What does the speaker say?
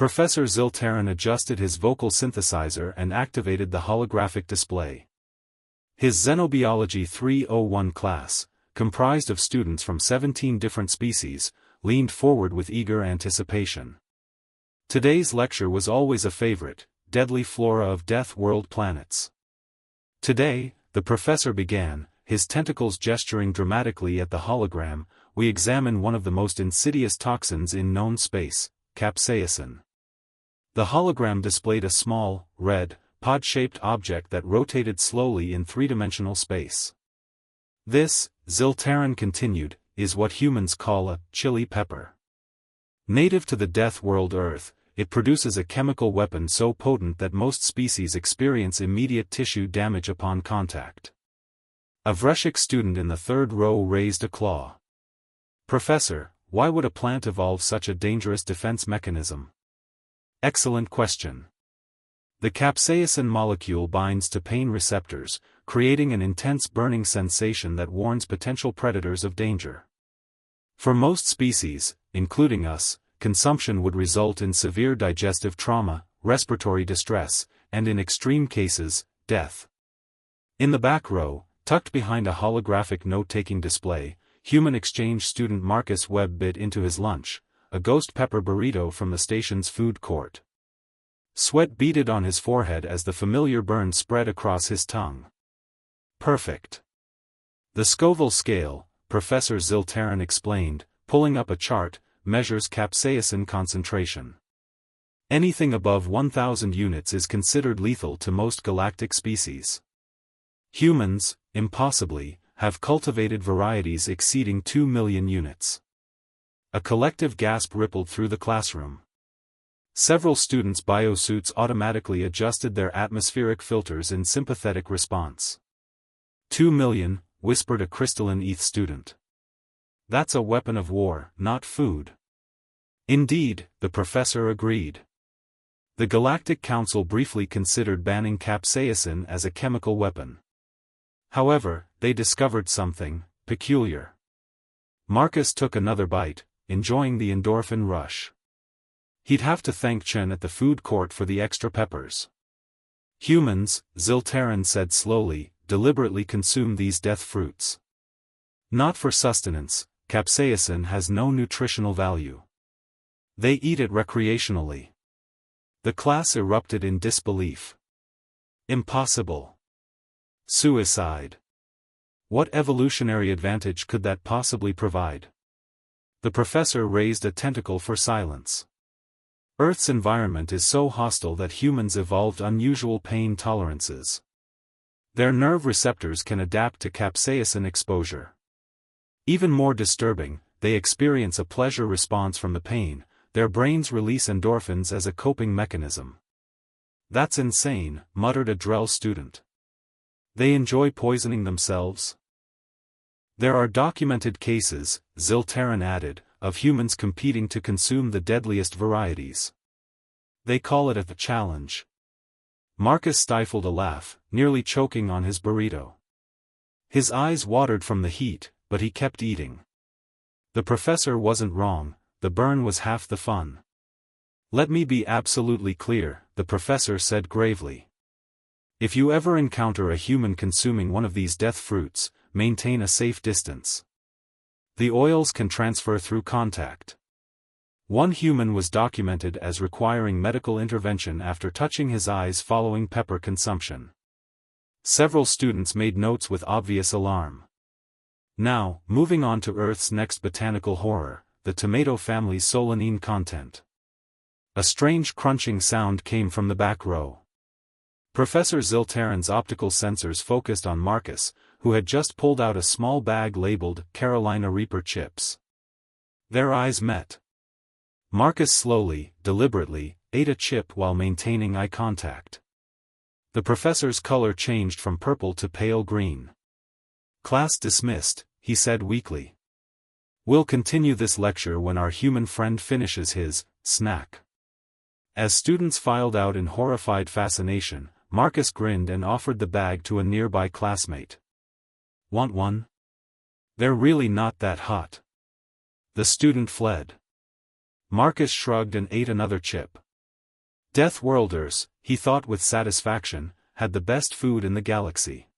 Professor Ziltaran adjusted his vocal synthesizer and activated the holographic display. His Xenobiology 301 class, comprised of students from 17 different species, leaned forward with eager anticipation. Today's lecture was always a favorite, deadly flora of death world planets. Today, the professor began, his tentacles gesturing dramatically at the hologram, we examine one of the most insidious toxins in known space, capsaicin. The hologram displayed a small, red, pod-shaped object that rotated slowly in three-dimensional space. This, Ziltaran continued, is what humans call a chili pepper. Native to the death world Earth, it produces a chemical weapon so potent that most species experience immediate tissue damage upon contact. A Vreshik student in the third row raised a claw. Professor, why would a plant evolve such a dangerous defense mechanism? Excellent question. The capsaicin molecule binds to pain receptors, creating an intense burning sensation that warns potential predators of danger. For most species, including us, consumption would result in severe digestive trauma, respiratory distress, and in extreme cases, death. In the back row, tucked behind a holographic note-taking display, human exchange student Marcus Webb bit into his lunch, a ghost pepper burrito from the station's food court. Sweat beaded on his forehead as the familiar burn spread across his tongue. Perfect. The Scoville scale, Professor Ziltaran explained, pulling up a chart, measures capsaicin concentration. Anything above 1,000 units is considered lethal to most galactic species. Humans, impossibly, have cultivated varieties exceeding 2 million units. A collective gasp rippled through the classroom. Several students' biosuits automatically adjusted their atmospheric filters in sympathetic response. 2 million, whispered a crystalline ETH student. That's a weapon of war, not food. Indeed, the professor agreed. The Galactic Council briefly considered banning capsaicin as a chemical weapon. However, they discovered something peculiar. Marcus took another bite, enjoying the endorphin rush. He'd have to thank Chen at the food court for the extra peppers. Humans, Ziltaran said slowly, deliberately consume these death fruits. Not for sustenance, capsaicin has no nutritional value. They eat it recreationally. The class erupted in disbelief. Impossible. Suicide. What evolutionary advantage could that possibly provide? The professor raised a tentacle for silence. Earth's environment is so hostile that humans evolved unusual pain tolerances. Their nerve receptors can adapt to capsaicin exposure. Even more disturbing, they experience a pleasure response from the pain, their brains release endorphins as a coping mechanism. That's insane, muttered a Drell student. They enjoy poisoning themselves? There are documented cases, Ziltaran added, of humans competing to consume the deadliest varieties. They call it a challenge. Marcus stifled a laugh, nearly choking on his burrito. His eyes watered from the heat, but he kept eating. The professor wasn't wrong, the burn was half the fun. Let me be absolutely clear, the professor said gravely. If you ever encounter a human consuming one of these death fruits, maintain a safe distance. The oils can transfer through contact. One human was documented as requiring medical intervention after touching his eyes following pepper consumption. Several students made notes with obvious alarm. Now, moving on to Earth's next botanical horror, the tomato family's solanine content. A strange crunching sound came from the back row. Professor Ziltaran's optical sensors focused on Marcus, who had just pulled out a small bag labeled Carolina Reaper chips. Their eyes met. Marcus slowly, deliberately, ate a chip while maintaining eye contact. The professor's color changed from purple to pale green. Class dismissed, he said weakly. We'll continue this lecture when our human friend finishes his snack. As students filed out in horrified fascination, Marcus grinned and offered the bag to a nearby classmate. Want one? They're really not that hot. The student fled. Marcus shrugged and ate another chip. Death Worlders, he thought with satisfaction, had the best food in the galaxy.